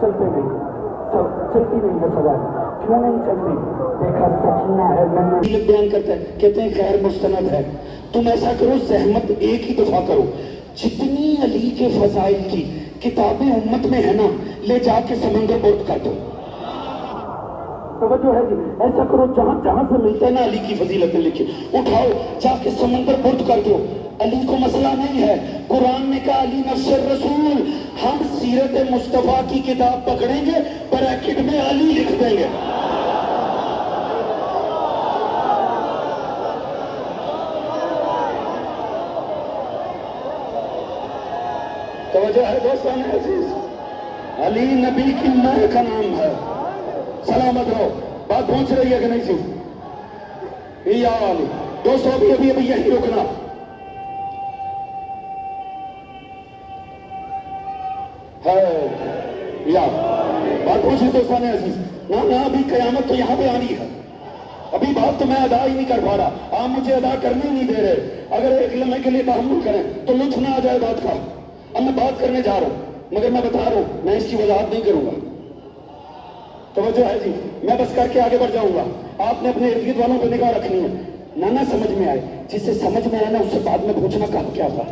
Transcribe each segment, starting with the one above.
चलते नहीं, सब चलती नहीं है सवाल, क्यों नहीं चलती? देखा सकीना है मैंने बयान करता है, कहते हैं खैर मुस्तनद है, तुम ऐसा करो ज़हमत एक ही दफा करो, जितनी अली के फजाइल की किताबें उम्मत में है ना, ले जाके समंदर बुर्द कर दो। तवज्जो है जी, ऐसा करो जहां जहां से मिलते हैं ना अली की फजीलतें लिखी, उठाओ जाके समंदर बुर्द कर दो। अली को मसला नहीं है, कुरान ने कहा अली नफ्सुर रसूल, हम सीरत मुस्तफा की किताब पकड़ेंगे, ब्रैकेट में अली लिख देंगे। तवज्जो है दोस्तों अजीज, अली नबी की मैं का नाम है। सलामत रहो, बात पहुंच रही है कि नहीं जी? या अली दोस्तों अभी यहीं रुकना। है या बात पहुंची दोस्तों अजीज? ना अभी कयामत तो यहां पे आनी है, अभी बात तो मैं अदा ही नहीं कर पा रहा, आप मुझे अदा करने ही नहीं दे रहे। अगर एक लम्हे के लिए तहम्मुल करें तो लुत्फ ना आ जाए बात का। अब मैं बात करने जा रहा हूं, मगर मैं बता रहा हूं मैं इसकी वजाहत नहीं करूंगा। तवज्जो है जी, मैं बस करके आगे बढ़ जाऊंगा, आपने अपने इर्द गिर्द वालों पर निगाह रखनी है, ना समझ में आए, जिससे समझ में आए ना उससे बाद में पूछना कहा क्या था।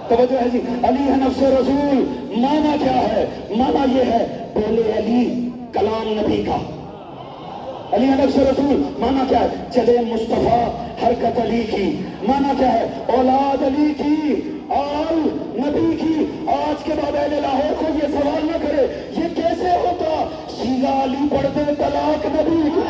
तवज्जो है जी, अली है नफ्स रसूल, माना क्या है? माना ये है, बोले अली कलाम नबी का। अली है नफ्स रसूल, माना क्या है? चले मुस्तफा हरकत अली की। माना क्या है? औलाद अली की, आल नबी की। आज के बाद अहले लाहौर को ये सवाल न करे ये कैसे होता, सीधा अली पढ़ते तलाक नबी की।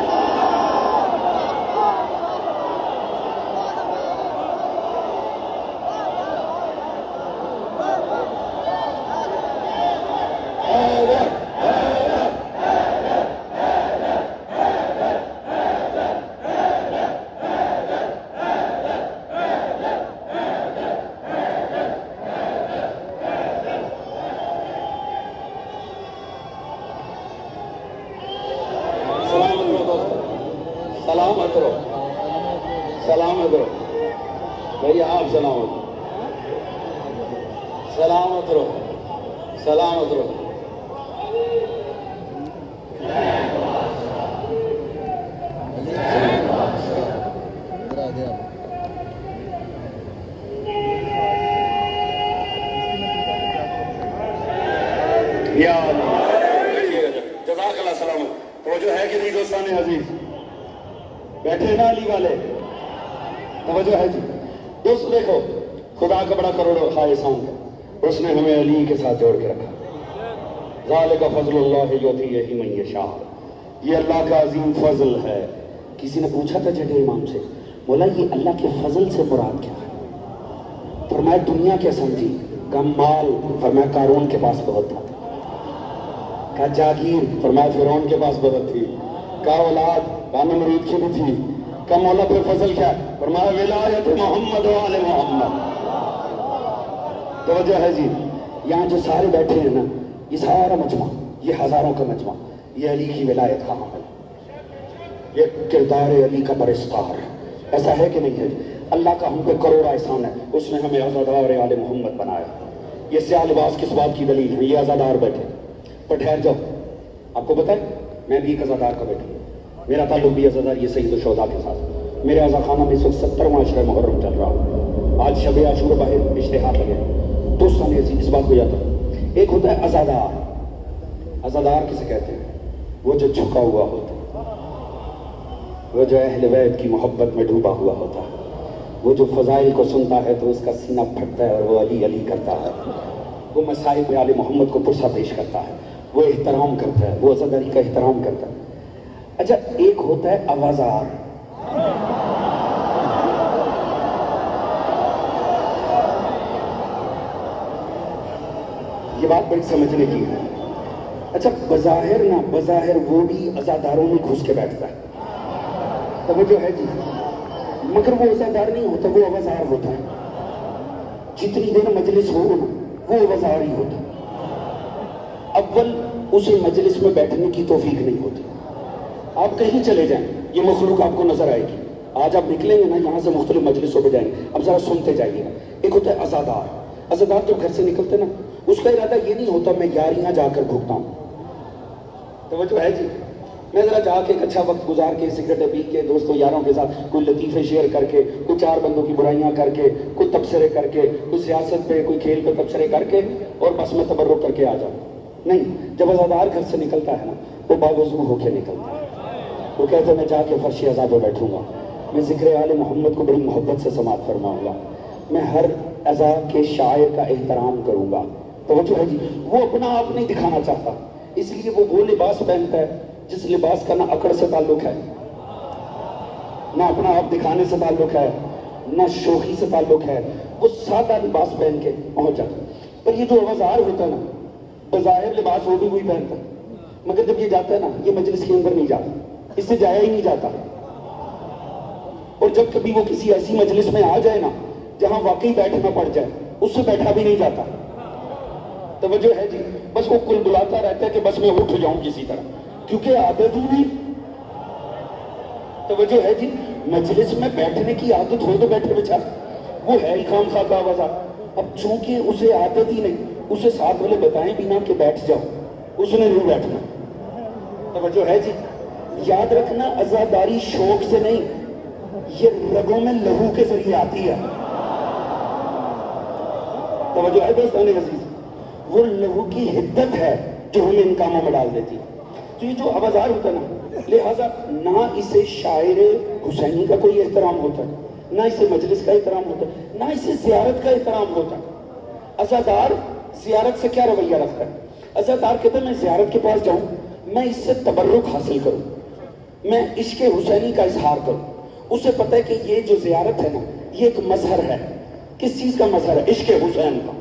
सलामत रहो भैया, आप सलामत रहो, सलामत रहो। जज़ाकल्लाह सलाम। तो जो है कि नहीं दोस्तान अजीज, बैठे ना अली वाले, तवज्जो है जी दोस्त। देखो खुदा का बड़ा करोड़ों खाइसान है, उसने हमें अली के साथ जोड़ के रखा। ज़ालिका फ़ज़्लुल्लाहि युतीहि मन यशा, ये अल्लाह का अजीम फजल है। किसी ने पूछा था जटे इमाम से, बोला ये अल्लाह के फजल से मुराद क्या है? फरमाया दुनिया क्या समझी? का माल, फरमाया कारून के पास बहुत था। का जागीर, फरमाया फिरौन के पास बहुत थी। का औलाद, का नमरूद की भी थी। का मौला पे फजल क्या? फरमाया विलायत मोहम्मद व आले मोहम्मद। तवज्जो है जी, यहाँ जो सारे बैठे हैं ना, ये सारा मजमा, ये हजारों का मजमा, ये अली की विलायत का हामिल, ये किरदार अली का परिस्तार। ऐसा है कि नहीं है? अल्लाह का हम पे करोड़ एहसान है, उसने हमें आज़ादार आले मोहम्मद बनाया। ये स्याह लिबास किस बात की दलील है? ये आज़ादार बैठे, पर ठहर जाओ, आपको पता है मैं भी एक आज़ादार का बैठा, मेरा ताल्लुक भी आज़ादार ये सईद शोहदा के साथ। मेरे आज़ा खाना में इस वक्त 70वां अशरा मुहर्रम चल रहा हूँ। आज शब आशूरा बाहर इश्तिहार लगे, दोस्तों ने इस बात को याद रखो। एक होता है आज़ादार, आज़ादार किसे कहते हैं? वो जो झुका हुआ होता है, वो जो अहले बैत की मोहब्बत में डूबा हुआ होता है, वो जो फजाइल को सुनता है तो उसका सीना फटता है और वो अली अली करता है। वो मसाइब पे आले मोहम्मद को पुरसा पेश करता है, वो एहतराम करता है, वो अज़ादारी का एहतराम करता है। अच्छा, एक होता है आवाज़ार, ये बात बड़ी समझने की है। अच्छा, बज़ाहिर वो भी अज़ादारों में घुस के बैठता है, तो वो जो है जी, मगर वो अज़ादार नहीं होता, वो आवाज़ार होता है। जितनी देर मजलिस हो ना, वो आवाज़ार ही होता है। अव्वल उसे मजलिस में बैठने की तौफीक नहीं होती। आप कहीं चले जाएं, ये मखलूक आपको नजर आएगी। आज आप निकलेंगे ना यहाँ से, मुख्तलिफ मजलिसों पे जाएंगे, अब जरा सुनते जाइएगा। एक होता है अज़ादार, अज़ादार जब घर से निकलते ना, اس کا ارادہ یہ نہیں ہوتا میں یاریاں جا کر بھگتا ہوں. توجہ ہے جی؟ میں ذرا جا کے ایک اچھا وقت گزار کے سگریٹیں پی کے دوستوں یاروں کے ساتھ کوئی لطیفے شیئر کر کے, کوئی چار بندوں کی برائیاں کر کے, کوئی تبصرے کر کے, کوئی سیاست پہ کوئی کھیل پہ تبصرے کر کے اور بس میں تبرک کر کے آ جاؤں. نہیں, جب عزادار گھر سے نکلتا ہے نا وہ باوضو ہو کے نکلتا ہے. وہ کہتے ہیں میں جا کے فرش عزا پہ بیٹھوں گا, میں ذکر آل محمد کو بڑی محبت سے سماعت فرماؤں گا, میں ہر عزا کے شاعر کا احترام کروں گا. توجہ ہے جی؟ وہ اپنا آپ نہیں دکھانا چاہتا, اس لیے وہ لباس پہنتا ہے جس لباس کا نہ اکڑ سے تعلق ہے, نہ اپنا آپ دکھانے سے تعلق ہے, نہ شوخی سے تعلق ہے. وہ سادہ لباس پہن کے پہنچ جاتا ہے. پر یہ جو عوضار ہوتا ہے نا, بظاہر لباس وہ بھی وہی پہنتا ہے, مگر جب یہ جاتا ہے نا یہ مجلس کے اندر نہیں جاتا, اس سے جایا ہی نہیں جاتا. اور جب کبھی وہ کسی ایسی مجلس میں آ جائے نا جہاں واقعی بیٹھنا پڑ جائے, اس سے بیٹھا بھی نہیں جاتا. توجہ ہے جی؟ بس وہ کل بلاتا رہتا ہے کہ بس میں اٹھ جاؤں کسی طرح, کیونکہ عادت ہی نہیں. توجہ ہے جی؟ مجلس میں بیٹھنے کی عادت ہو تو بیٹھے بیچارہ, وہ ہے ہی خام خواہ کا آواز. اب چونکہ اسے عادت ہی نہیں, اسے ساتھ والے بتائیں بھی نہ کہ بیٹھ جاؤ, اس نے نہیں بیٹھنا. توجہ ہے جی؟ یاد رکھنا عزاداری شوق سے نہیں, یہ رگوں میں لہو کے ذریعے آتی ہے. توجہ ہے دوستان عزیز؟ وہ لہو کی حدت ہے جو ہمیں ان کاموں میں ڈال دیتی ہے. تو یہ جو عوضار ہوتا ہے نا, لہذا نہ اسے شاعر حسینی کا کوئی احترام ہوتا ہے, نہ اسے مجلس کا احترام ہوتا ہے, نہ اسے زیارت کا احترام ہوتا ہے. عزادار زیارت سے کیا رویہ رکھتا ہے؟ عزادار کہتا ہے میں زیارت کے پاس جاؤں, میں اس سے تبرک حاصل کروں, میں عشق حسینی کا اظہار کروں. اسے پتہ ہے کہ یہ جو زیارت ہے نا یہ ایک مظہر ہے. کس چیز کا مظہر ہے؟ عشق حسین کا.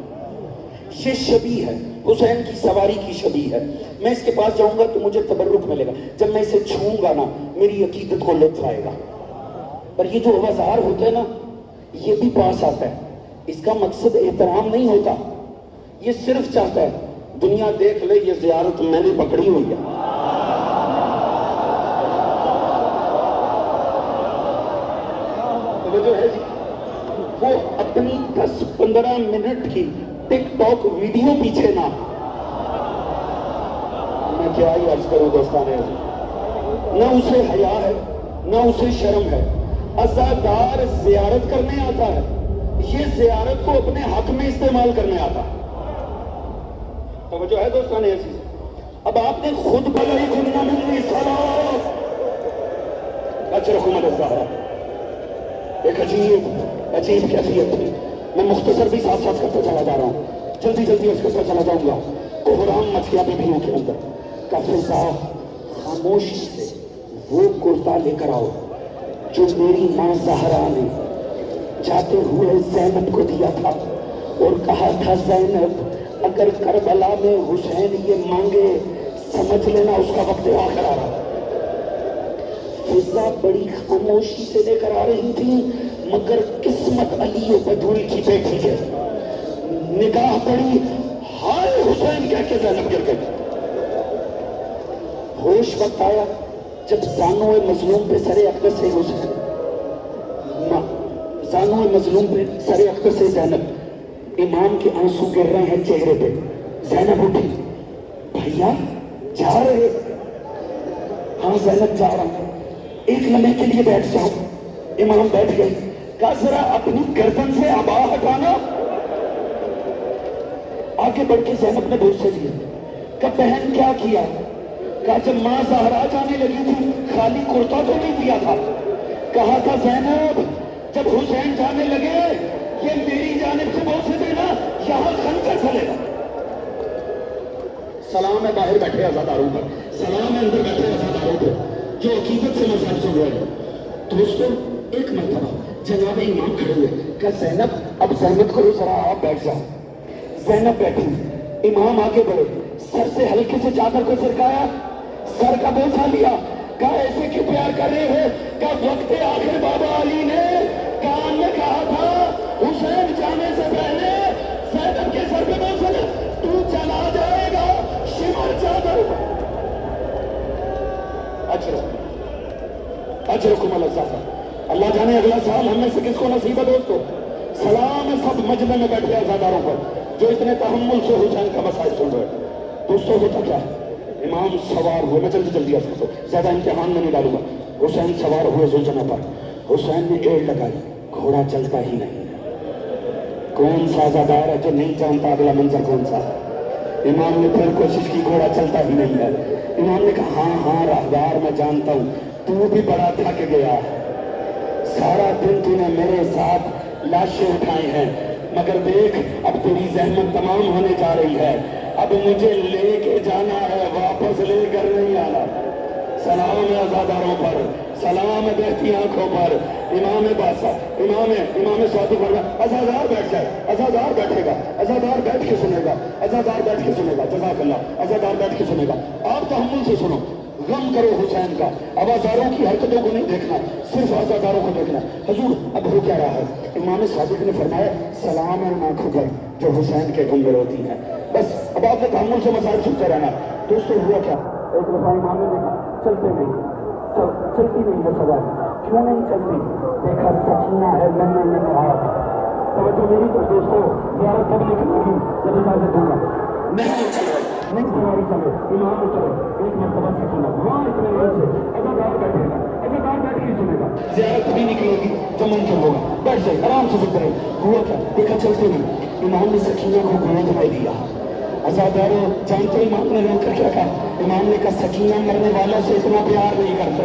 یہ شبیہ ہے, حسین کی سواری کی شبیہ ہے. میں اس کے پاس جاؤں گا تو مجھے تبرک ملے گا, جب میں اسے چھوؤں گا نا میری عقیدت کو لطف آئے گا. پر یہ جو عوضار ہوتا ہے نا یہ بھی پاس آتا ہے, اس کا مقصد احترام نہیں ہوتا, یہ صرف چاہتا ہے دنیا دیکھ لے یہ زیارت میں نے پکڑی ہوئی ہے. توجہ ہے جی؟ وہ اپنی 10-15 منٹ کی ٹک ٹاک ویڈیو پیچھے نہ, میں کیا ہی عرض کروں دوستانے, نہ اسے حیا ہے نہ اسے شرم ہے. عزادار زیارت کرنے آتا ہے, یہ زیارت کو اپنے حق میں استعمال کرنے آتا ہے. توجہ ہے دوستانے عزیز؟ اب آپ نے خود بلائی دنیا میں سلام اچرکم الزہرا, ایک عجیب کیفیت تھی. میں مختصر بھی ساتھ ساتھ کرتا چلا جا رہا ہوں, جلدی جلدی اس کرتا چلا جاؤں گا. کوہرام مچ گیا بیویوں کے اندر. فضا خاموشی سے وہ کرتا لے کر آؤ جو میری ماں زہرا نے جاتے ہوئے زینب کو دیا تھا, اور کہا تھا زینب اگر کربلا میں حسین یہ مانگے سمجھ لینا اس کا وقت آخر آ رہا. فضا بڑی خاموشی سے لے کر آ رہی تھی, مگر قسمت علی و بدول کی بیٹی ہے. نگاہ پڑی, ہائے حسین کہہ کے زینب گر گئی. ہوش وقت آیا جب زانوئے مظلوم پہ سر اقدس سے حسین, زانوئے مظلوم پہ سر اقدس سے زینب, امام کے آنسو گر رہے ہیں چہرے پہ. زینب اٹھی, بھیا جا رہے؟ ہاں زینب جا رہا ہوں. ایک لمحے کے لیے بیٹھ جاؤ. امام بیٹھ گئی. کہا ذرا اپنی گردن سے عبا ہٹانا. آگے بڑھ کے زینب نے بوجھ سے لیا. کہا بہن کیا کیا؟ کہا جب ماں زہرا جانے لگی تھی خالی کرتا تو نہیں دیا تھا. کہا تھا زینب جب حسین جانے لگے یہ میری جانب سے بوجھ سے دینا, یہاں خنجر چلے گا. سلام ہے باہر بیٹھے عزاداروں پر, سلام ہے اندر بیٹھے عزاداروں پر جو عقیدت سے مذہب سے ہوئے. دوستوں ایک مرتبہ جناب امام کھڑے ہوئے. کہا زینب اب زحمت کرو ذرا آپ بیٹھ جاؤ. زینب بیٹھی. امام آگے بڑھے, سر سے ہلکے سے چادر کو سرکایا, سر کا بوسہ لیا. کہا ایسے کیوں پیار کر رہے ہو؟ کہا وقت آخر بابا علی نے کان میں کہا تھا حسین جانے سے پہلے زینب کے سر پہ بوسہ لے, تو چلا جائے گا شمر چادر. اجرکم الزہرا. اللہ جانے اگلا سال ہم میں سے کس کو نصیب ہے دوستو. سلام ہے سب مجمع میں بیٹھے عزاداروں پر. जो इतने तहम्मुल से हुसैन का मसाइल सुन रहे हैं। दोस्तों होता क्या है, इमाम सवार हुए, मैं जल्दी जल्दी अर्ज करता हूं, ज्यादा इम्तिहान में नहीं डालूंगा। हुसैन सवार हुए जुलझना पर, हुसैन ने एड़ लगाई, घोड़ा चलता ही नहीं। कौन सा अज़ादार है जो नहीं जानता अगला मंजर कौन सा है? इमाम ने फिर कोशिश की, घोड़ा चलता ही नहीं है। इमाम ने कहा हाँ हाँ राहदार मैं जानता हूं, तू भी बड़ा थक गया है, सारा दिन तूने मेरे साथ लाशें उठाई हैं, मगर देख अब तेरी जहमत तमाम होने जा रही है, अब मुझे लेके जाना है, वापस लेकर नहीं आना। सलाम है अज़ादारों पर, सलाम है बहती आंखों पर। इमाम सादिक फरमाया अज़ादार बैठ जाए, अज़ादार बैठेगा, अज़ादार बैठ के सुनेगा, अज़ादार बैठ के सुनेगा, जज़ाकल्लाह, अज़ादार बैठ के सुनेगा। आप तहम्मुल से सुनो, गम करो हुसैन का, अज़ादारों की हरकतों को नहीं देखना, सिर्फ अज़ादारों को देखना। हुजूर अब हो क्या रहा है? इमाम सादिक ने फरमाया सलाम है उन आंखों पर जो हुसैन के गम में रोती हैं। बस अब आपने तहम्मुल से मसाइल सुनते रहना। दोस्तों हुआ क्या, एक दफा इमाम ने देखा चलती नहीं है सवाल, क्यों नहीं चलती? देखा सकीना है नन्हे नन्हे हाथ। तवज्जो मेरी तो दोस्तों, ज़ियारत कब निकलेगी जब इजाज़त दूंगा। नहीं चल रहे, नहीं सवारी चले, इमाम ने चले, एक मरतबा सकीना वहाँ इतने से अज़ादार बैठेगा, अज़ादार बैठ के सुनेगा, ज़ियारत भी निकलेगी तो मुमकिन होगा, बैठ जाए आराम से सुनते रहे। हुआ क्या, देखा चलते नहीं, इमाम ने सकीना को गोद में लिया। अज़ादारों जानते इमाम ने रोक कर क्या कहा? इमाम ने कहा सकीना मरने वालों से इतना प्यार नहीं करते।